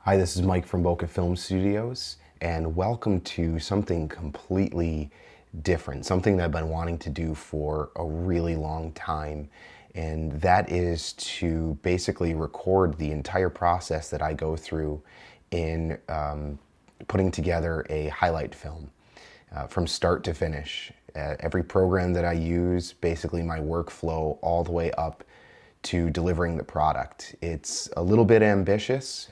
Hi, this is Mike from Boca Film Studios, and welcome to something completely different, something that I've been wanting to do for a really long time, and that is to basically record the entire process that I go through in putting together a highlight film from start to finish. Every program that I use, basically my workflow all the way up to delivering the product. It's a little bit ambitious,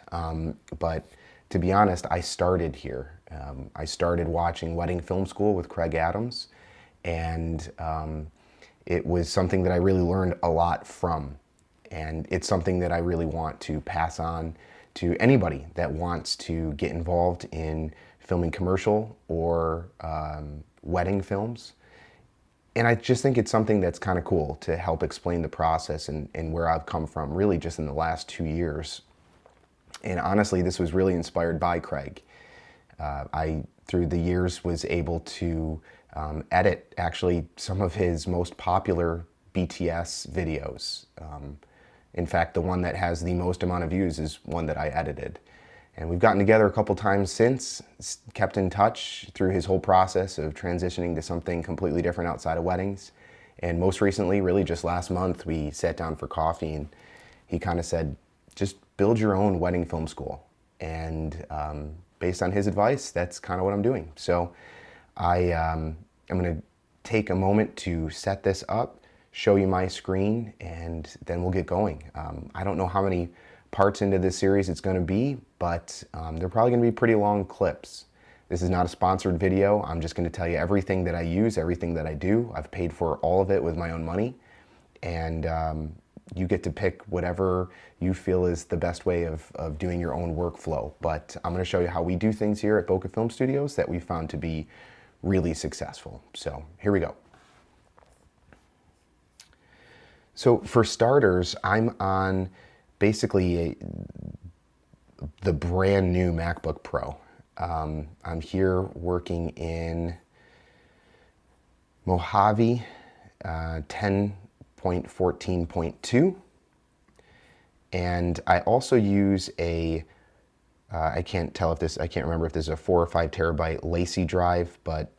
but to be honest, I started here. I started watching Wedding Film School with Craig Adams, and it was something that I really learned a lot from. And it's something that I really want to pass on to anybody that wants to get involved in filming commercial or wedding films. And I just think it's something that's kind of cool to help explain the process and where I've come from really just in the last 2 years. And honestly, this was really inspired by Craig. I, through the years, was able to edit actually some of his most popular BTS videos. In fact, the one that has the most amount of views is one that I edited. And we've gotten together a couple times since, kept in touch through his whole process of transitioning to something completely different outside of weddings. And most recently, really just last month, we sat down for coffee and he kind of said, just build your own wedding film school. And based on his advice, that's kind of what I'm doing. So I'm going to take a moment to set this up, show you my screen, and then we'll get going. I don't know how many parts into this series it's going to be, but they're probably going to be pretty long clips. This is not a sponsored video. I'm just going to tell you everything that I use, everything that I do. I've paid for all of it with my own money, and you get to pick whatever you feel is the best way of doing your own workflow. But I'm going to show you how we do things here at Boca Film Studios that we found to be really successful. So here we go. So for starters, I'm on basically the brand new MacBook Pro. I'm here working in Mojave 10.14.2, and I also use a I can't remember if this is a 4 or 5 terabyte Lacy drive, but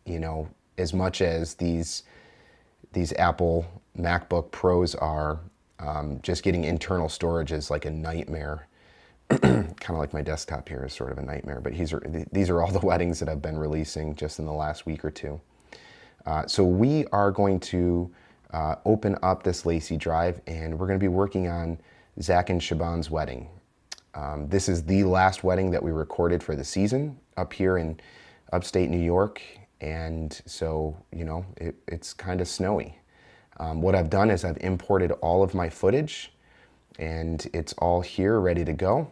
you know, as much as these Apple MacBook Pros are, just getting internal storage is like a nightmare. Kind of like my desktop here is sort of a nightmare, but these are all the weddings that I've been releasing just in the last week or two. So we are going to open up this Lacy drive, and we're going to be working on Zach and Siobhan's wedding. This is the last wedding that we recorded for the season up here in upstate New York, and so, you know, it's kind of snowy. What I've done is I've imported all of my footage, and it's all here ready to go.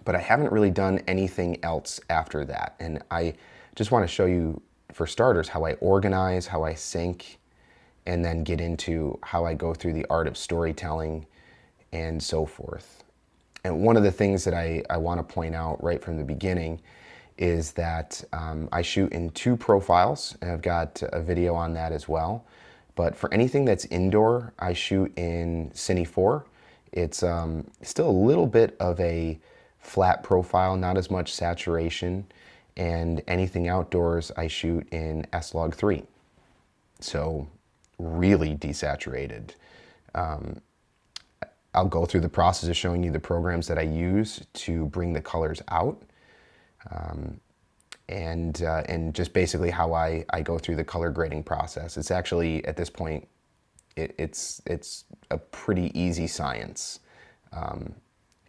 But I haven't really done anything else after that. And I just want to show you, for starters, how I organize, how I sync, and then get into how I go through the art of storytelling and so forth. And one of the things that I want to point out right from the beginning is that I shoot in 2 profiles, and I've got a video on that as well. But for anything that's indoor, I shoot in Cine 4. It's still a little bit of a flat profile, not as much saturation. And anything outdoors, I shoot in S-Log 3. So really desaturated. I'll go through the process of showing you the programs that I use to bring the colors out. And just basically how I go through the color grading process. It's actually, at this point, it's a pretty easy science.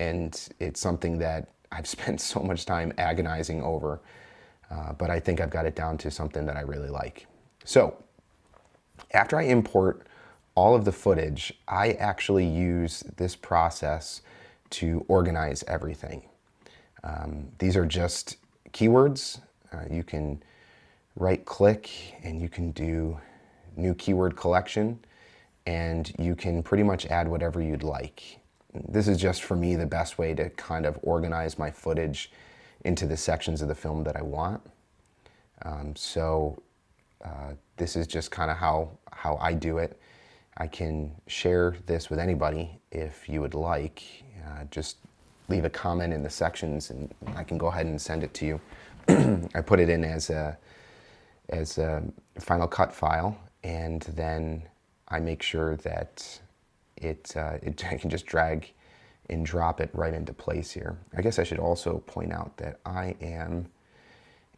And it's something that I've spent so much time agonizing over, but I think I've got it down to something that I really like. So after I import all of the footage, I actually use this process to organize everything. These are just keywords. You can right click and you can do new keyword collection, and you can pretty much add whatever you'd like. This is just, for me, the best way to kind of organize my footage into the sections of the film that I want. This is just kind of how I do it. I can share this with anybody if you would like. Just leave a comment in the sections and I can go ahead and send it to you. I put it in as a Final Cut file, and then I make sure that I can just drag and drop it right into place here. I guess I should also point out that I am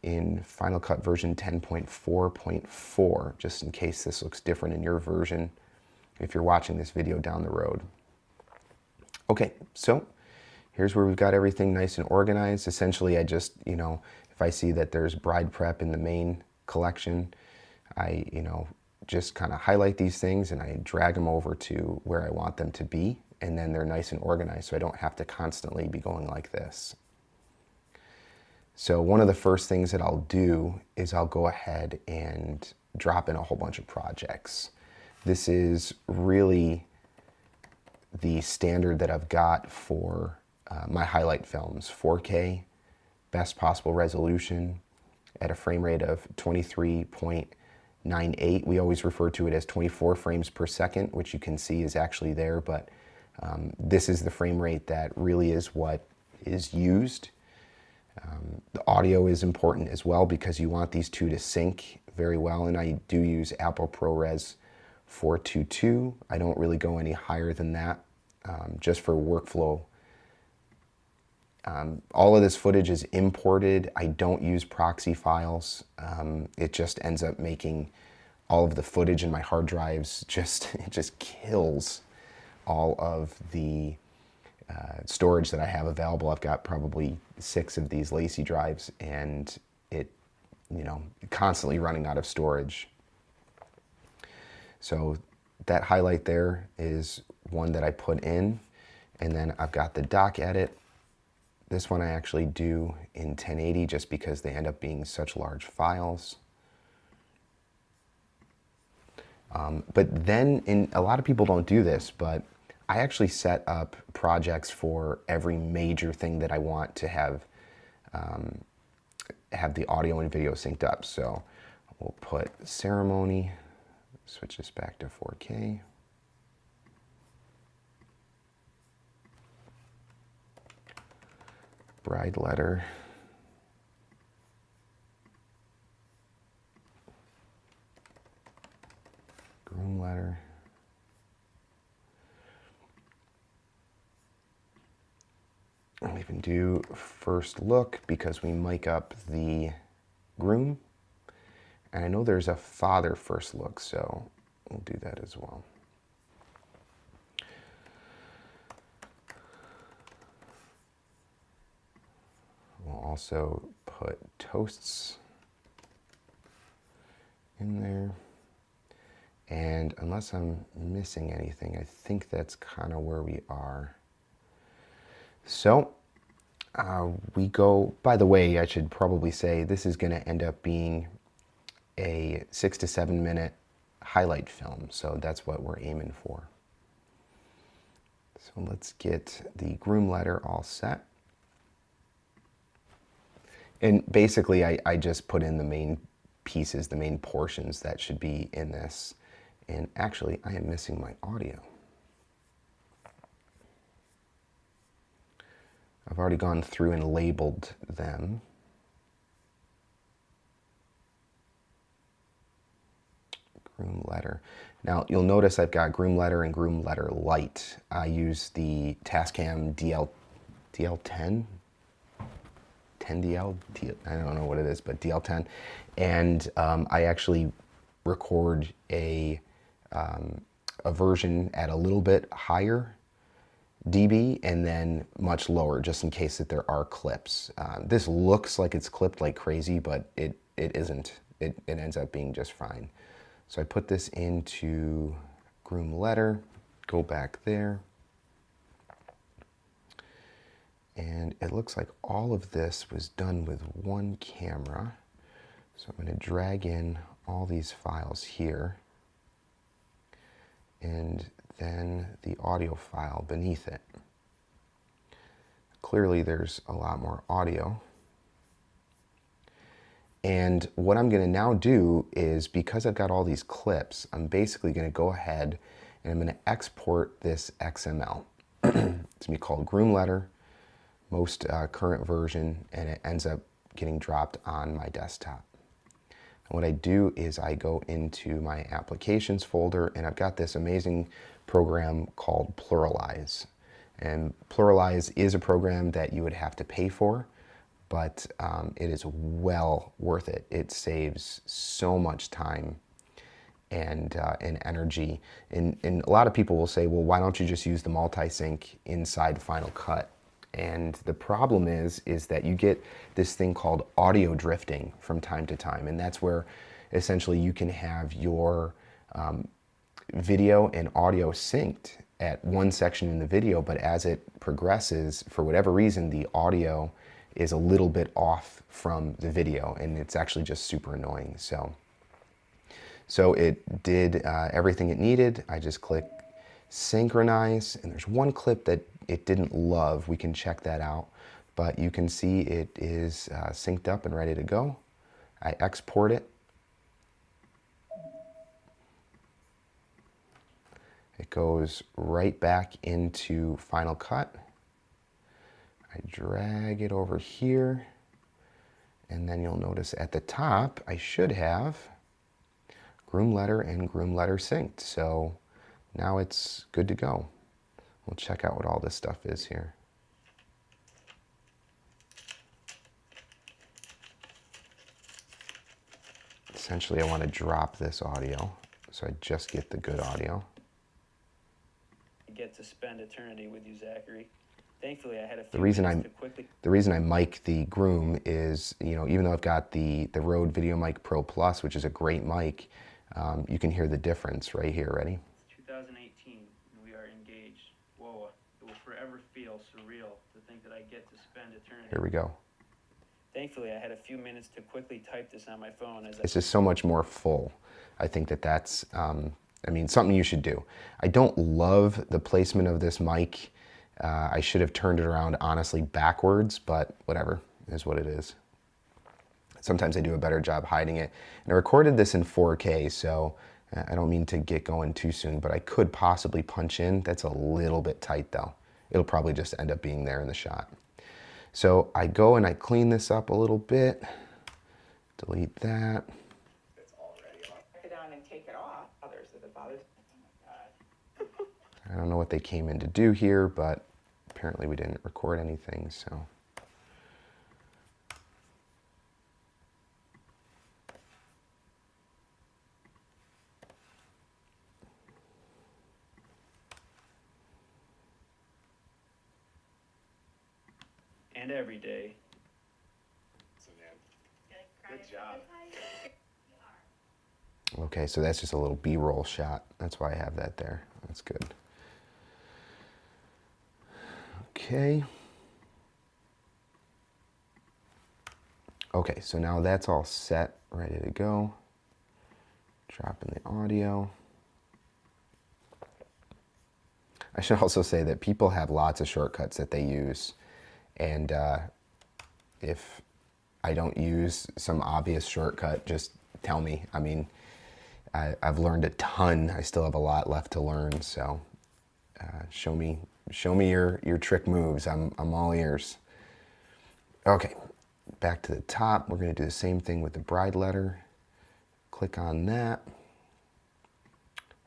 in Final Cut version 10.4.4, just in case this looks different in your version if you're watching this video down the road. Okay, so here's where we've got everything nice and organized. Essentially, I just, if I see that there's bride prep in the main collection, I, just kind of highlight these things and I drag them over to where I want them to be, and then they're nice and organized so I don't have to constantly be going like this. So one of the first things that I'll do is I'll go ahead and drop in a whole bunch of projects. This is really the standard that I've got for my highlight films: 4K, best possible resolution at a frame rate of 23.98. We always refer to it as 24 frames per second, which you can see is actually there, but this is the frame rate that really is what is used. The audio is important as well because you want these two to sync very well, and I do use Apple ProRes 422. I don't really go any higher than that, just for workflow. All of this footage is imported. I don't use proxy files. It just ends up making all of the footage in my hard drives it just kills all of the storage that I have available. I've got probably 6 of these Lacy drives, and it, constantly running out of storage. So that highlight there is one that I put in, and then I've got the doc edit. This one I actually do in 1080 just because they end up being such large files. But then, a lot of people don't do this, but I actually set up projects for every major thing that I want to have the audio and video synced up. So we'll put ceremony, switch this back to 4K. Bride letter. Groom letter. I'll even do first look because we mic up the groom. And I know there's a father first look, so we'll do that as well. We'll also put toasts in there. And unless I'm missing anything, I think that's kind of where we are. So we go, by the way, I should probably say this is going to end up being a 6 to 7 minute highlight film. So that's what we're aiming for. So let's get the groom letter all set. And basically, I just put in the main pieces, the main portions that should be in this. And actually, I am missing my audio. I've already gone through and labeled them. Groom letter. Now, you'll notice I've got groom letter and groom letter light. I use the Tascam DL10. 10DL, I don't know what it is, but DL10, and I actually record a version at a little bit higher dB and then much lower, just in case that there are clips. This looks like it's clipped like crazy, but it isn't. It ends up being just fine. So I put this into groom letter, go back there. And it looks like all of this was done with one camera. So I'm going to drag in all these files here, and then the audio file beneath it. Clearly there's a lot more audio. And what I'm going to now do is, because I've got all these clips, I'm basically going to go ahead and I'm going to export this XML. It's going to be called groom letter. most current version, and it ends up getting dropped on my desktop. And what I do is I go into my applications folder, and I've got this amazing program called Pluralize. And Pluralize is a program that you would have to pay for, but it is well worth it. It saves so much time and energy. And a lot of people will say, well, why don't you just use the multi-sync inside Final Cut? And the problem is that you get this thing called audio drifting from time to time. And that's where essentially you can have your video and audio synced at one section in the video, but as it progresses, for whatever reason, the audio is a little bit off from the video, and it's actually just super annoying. So it did everything it needed. I just click synchronize, and there's one clip that it didn't love. We can check that out, but you can see it is synced up and ready to go. I export it. It goes right back into Final Cut. I drag it over here, and then you'll notice at the top I should have groom letter and groom letter synced. So now it's good to go. We'll check out what all this stuff is here. Essentially, I want to drop this audio, so I just get the good audio. Get to spend eternity with you, Zachary. Thankfully, I had a few The reason I mic the groom is, even though I've got the Rode Video Mic Pro Plus, which is a great mic, you can hear the difference right here. Ready? It's 2018, and we are engaged. Whoa, it will forever feel surreal to think that I get to spend eternity. Here we go. Thankfully, I had a few minutes to quickly type this on my phone. It's just so much more full. I think that's something you should do. I don't love the placement of this mic. I should have turned it around, honestly, backwards, but whatever, is what it is. Sometimes I do a better job hiding it. And I recorded this in 4K, so I don't mean to get going too soon, but I could possibly punch in. That's a little bit tight, though. It'll probably just end up being there in the shot. So I go and I clean this up a little bit. Delete that. It's already off. Take it down and take it off. Others that it bothers. Oh my God. I don't know what they came in to do here, but apparently we didn't record anything, so. And every day. Good job. Okay, so that's just a little B-roll shot. That's why I have that there. That's good. Okay. Okay, so now that's all set, ready to go. Dropping the audio. I should also say that people have lots of shortcuts that they use, and if I don't use some obvious shortcut, just tell me. I mean, I've learned a ton. I still have a lot left to learn, so show me your trick moves. I'm all ears. Okay, back to the top. We're going to do the same thing with the bride letter. Click on that,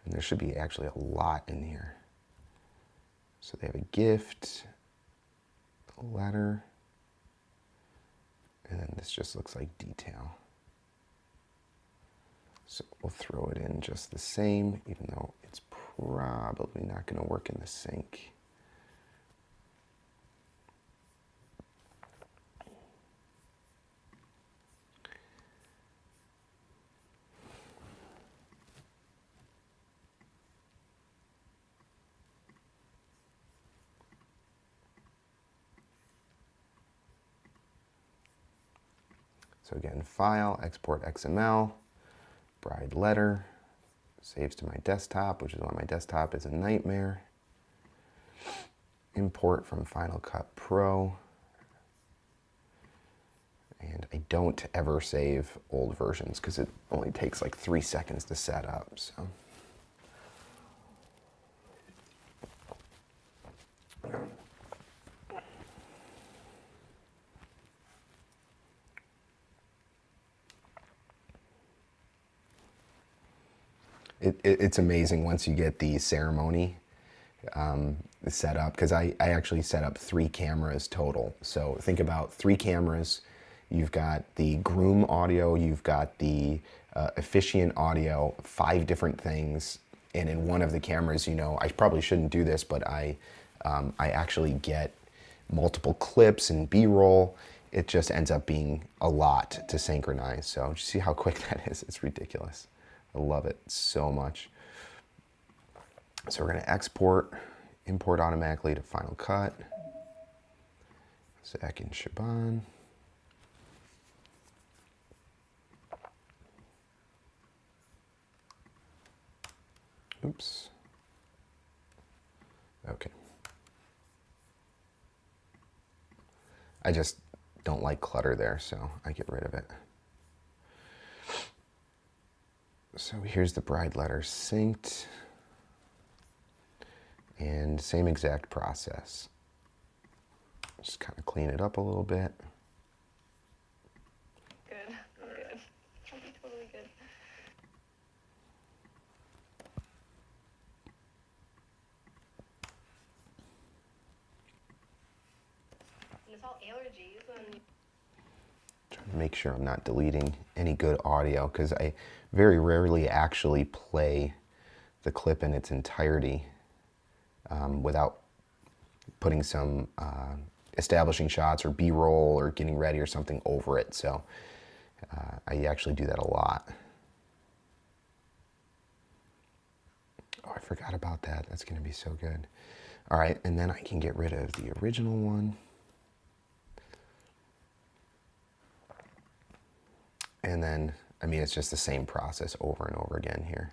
and there should be actually a lot in here. So they have a gift, a letter, and then this just looks like detail. So we'll throw it in just the same, even though it's probably not going to work in the sync. So again, File, Export XML, Bride Letter, saves to my desktop, which is why my desktop is a nightmare. Import from Final Cut Pro. And I don't ever save old versions because it only takes like 3 seconds to set up. So. It's amazing once you get the ceremony set up, because I actually set up 3 cameras total. So think about 3 cameras. You've got the groom audio, you've got the officiant audio, 5 different things. And in one of the cameras, you know, I probably shouldn't do this, but I actually get multiple clips and B-roll. It just ends up being a lot to synchronize. So just see how quick that is. It's ridiculous. I love it so much. So we're going to export, import automatically to Final Cut. Zach and Siobhan. Oops. Okay. I just don't like clutter there, so I get rid of it. So here's the bride letter synced. And same exact process. Just kind of clean it up a little bit. Good. Good. I'll be totally good. And it's all allergies and Trying to make sure I'm not deleting any good audio, because I very rarely actually play the clip in its entirety without putting some establishing shots or B-roll or getting ready or something over it. So I actually do that a lot. Oh, I forgot about that. That's going to be so good. All right, and then I can get rid of the original one. And then, I mean, it's just the same process over and over again here.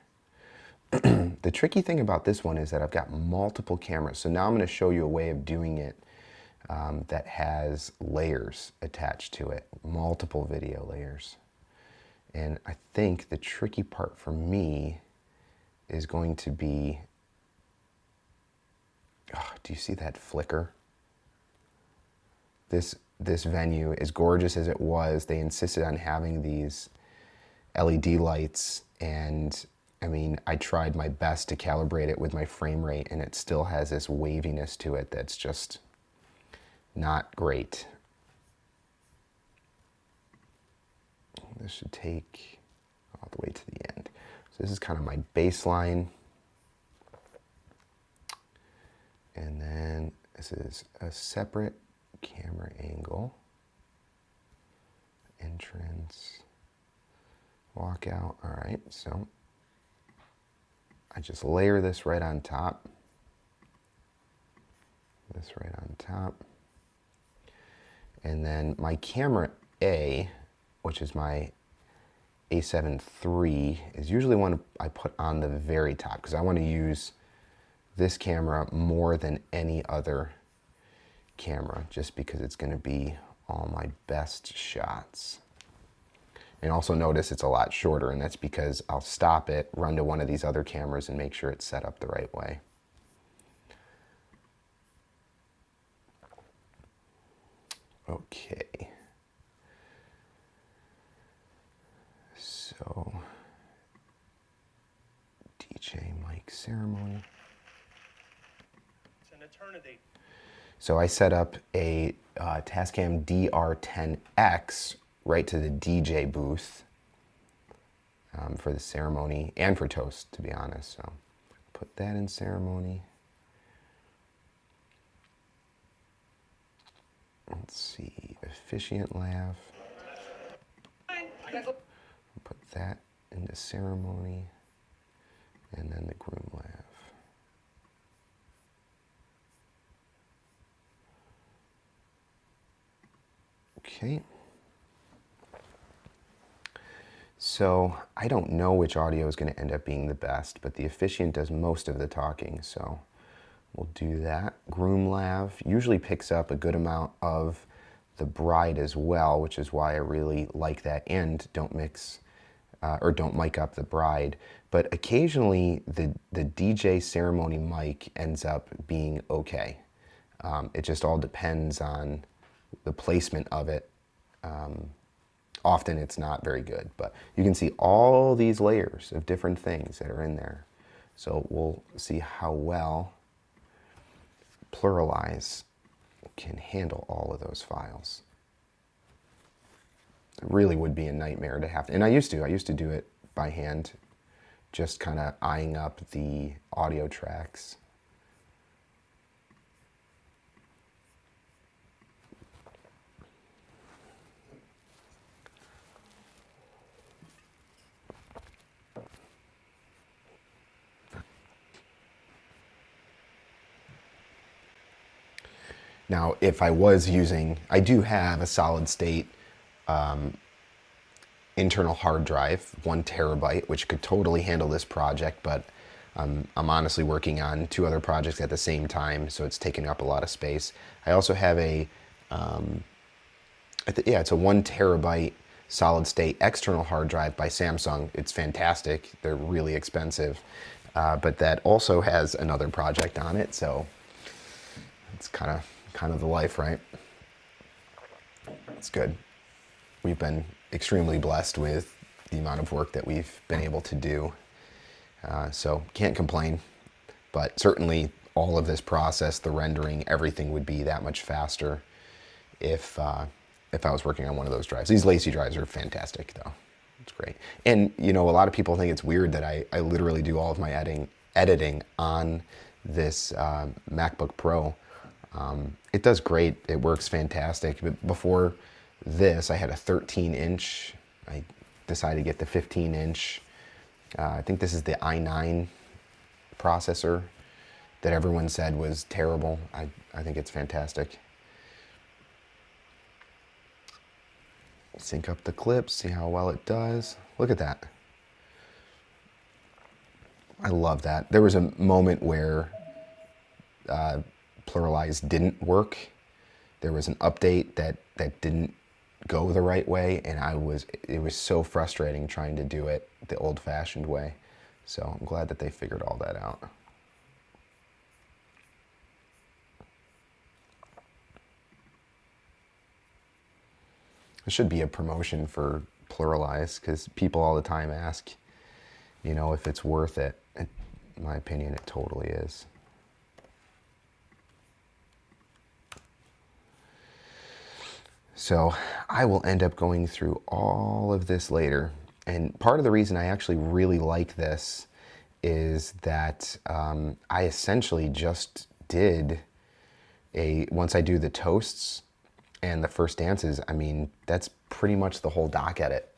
The tricky thing about this one is that I've got multiple cameras. So now I'm going to show you a way of doing it that has layers attached to it, multiple video layers. And I think the tricky part for me is going to be, oh, do you see that flicker? This venue, as gorgeous as it was, they insisted on having these LED lights, and I mean, I tried my best to calibrate it with my frame rate, and it still has this waviness to it that's just not great. This should take all the way to the end. So this is kind of my baseline. And then this is a separate camera angle. Entrance. Walkout. All right, so I just layer this right on top. This right on top. And then my camera A, which is my A7 III, is usually one I put on the very top because I want to use this camera more than any other camera, just because it's going to be all my best shots. And also notice it's a lot shorter, and that's because I'll stop it, run to one of these other cameras, and make sure it's set up the right way. Okay. So, DJ mic ceremony. It's an eternity. So I set up a Tascam DR10X right to the DJ booth for the ceremony and for toast, to be honest. So put that in ceremony. Let's see, officiant laugh. Put that into ceremony, and then the groom laugh. Okay. So I don't know which audio is going to end up being the best, but the officiant does most of the talking, so we'll do that. Groom laugh usually picks up a good amount of the bride as well, which is why I really like that. And don't mix or don't mic up the bride. But occasionally the DJ ceremony mic ends up being okay. It just all depends on the placement of it often it's not very good, but you can see all these layers of different things that are in there. So we'll see how well Pluralize can handle all of those files. It really would be a nightmare to have to, and I used to do it by hand, just kind of eyeing up the audio tracks. Now, if I was using, I do have a solid state internal hard drive, 1 terabyte, which could totally handle this project, but I'm honestly working on 2 other projects at the same time, so it's taking up a lot of space. I also have a, it's a 1 terabyte solid state external hard drive by Samsung. It's fantastic. They're really expensive, but that also has another project on it, so it's kind of the life, right? It's good. We've been extremely blessed with the amount of work that we've been able to do, so can't complain. But certainly all of this process, the rendering, everything would be that much faster if I was working on one of those drives. These Lacy drives are fantastic, though. It's great. And you know, a lot of people think it's weird that I literally do all of my editing on this MacBook Pro. It does great. It works fantastic. But before this, I had a 13-inch. I decided to get the 15-inch. I think this is the i9 processor that everyone said was terrible. I think it's fantastic. Sync up the clips, see how well it does. Look at that. I love that. There was a moment where Pluralize didn't work. There was an update that didn't go the right way, and it was so frustrating trying to do it the old-fashioned way. So I'm glad that they figured all that out. It should be a promotion for Pluralize, because people all the time ask, you know, if it's worth it. In my opinion, it totally is. So I will end up going through all of this later. And part of the reason I actually really like this is that I essentially just did once I do the toasts and the first dances, I mean, that's pretty much the whole doc edit,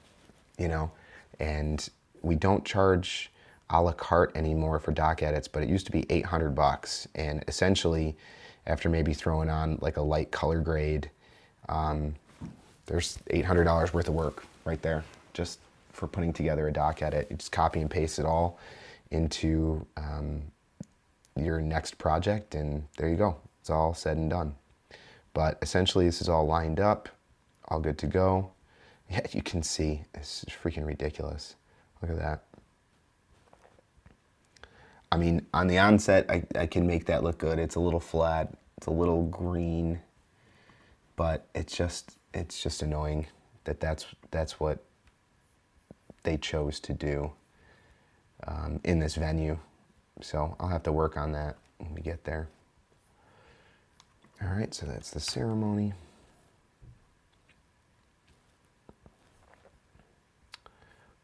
you know? And we don't charge a la carte anymore for doc edits, but it used to be $800. And essentially, after maybe throwing on like a light color grade, there's $800 worth of work right there just for putting together a doc edit. You just copy and paste it all into your next project, and there you go. It's all said and done. But essentially, this is all lined up, all good to go. Yeah, you can see, it's freaking ridiculous. Look at that. I mean, on the onset, I can make that look good. It's a little flat, it's a little green, but it's just annoying that that's what they chose to do in this venue. So I'll have to work on that when we get there. All right, so that's the ceremony.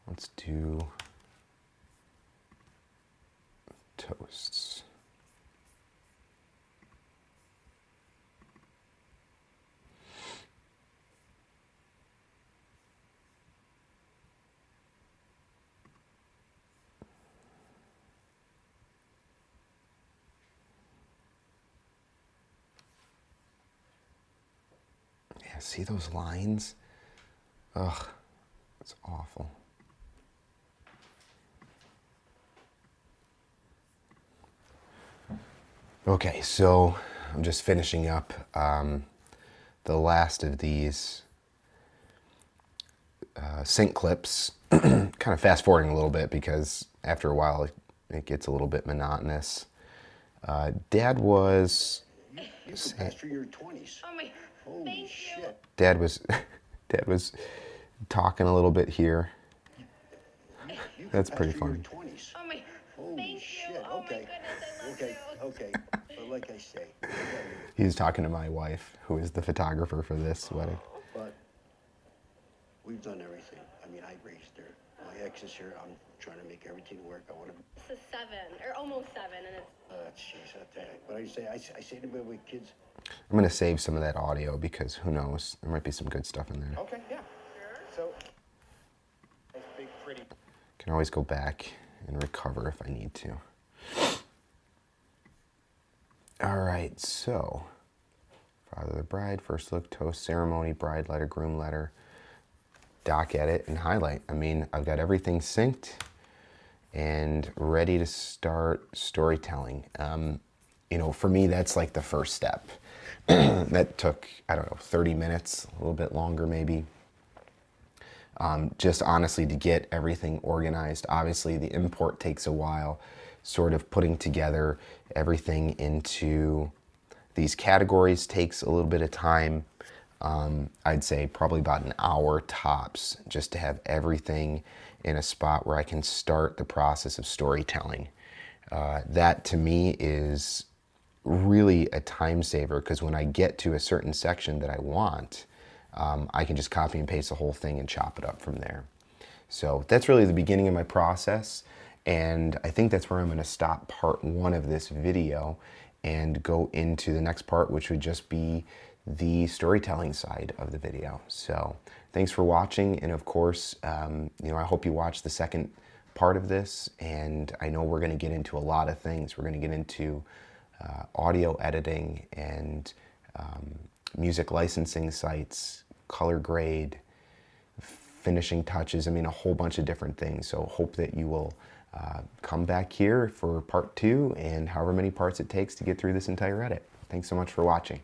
Let's do toasts. Yeah, see those lines? Ugh, it's awful. Okay, so I'm just finishing up the last of these sync clips. Kind of fast forwarding a little bit because after a while it gets a little bit monotonous. Dad was... Past for your 20s. Oh my, Holy thank you. shit. Dad was talking a little bit here. You That's can pretty pass through your funny. 20s. Oh my, Holy thank you. shit, Oh okay. my goodness, I love Okay, you. okay. But like I say, I got you. He's talking to my wife, who is the photographer for this wedding. But we've done everything. I mean, I raised her. My ex is here. I'm trying to make everything work. I want to. This is 7, or almost 7, and it's Jeez, I tell you. But I say to my kids. I'm gonna save some of that audio because who knows, there might be some good stuff in there. Okay, yeah. So, nice big pretty. Can always go back and recover if I need to. All right, so father of the bride, first look, toast, ceremony, bride letter, groom letter, doc edit, and highlight. I mean, I've got everything synced and ready to start storytelling. You know, for me, that's like the first step. That took, I don't know, 30 minutes, a little bit longer maybe. Just honestly to get everything organized. Obviously, the import takes a while, sort of putting together everything into these categories takes a little bit of time. I'd say probably about an hour tops just to have everything in a spot where I can start the process of storytelling. That to me is really a time saver because when I get to a certain section that I want, I can just copy and paste the whole thing and chop it up from there. So that's really the beginning of my process, and I think that's where I'm going to stop part 1 of this video and go into the next part, which would just be the storytelling side of the video. So thanks for watching, and of course, you know, I hope you watch the second part of this, and I know we're going to get into a lot of things. We're going to get into audio editing and music licensing sites, color grade, finishing touches, I mean a whole bunch of different things. So hope that you will come back here for part 2 and however many parts it takes to get through this entire edit. Thanks so much for watching.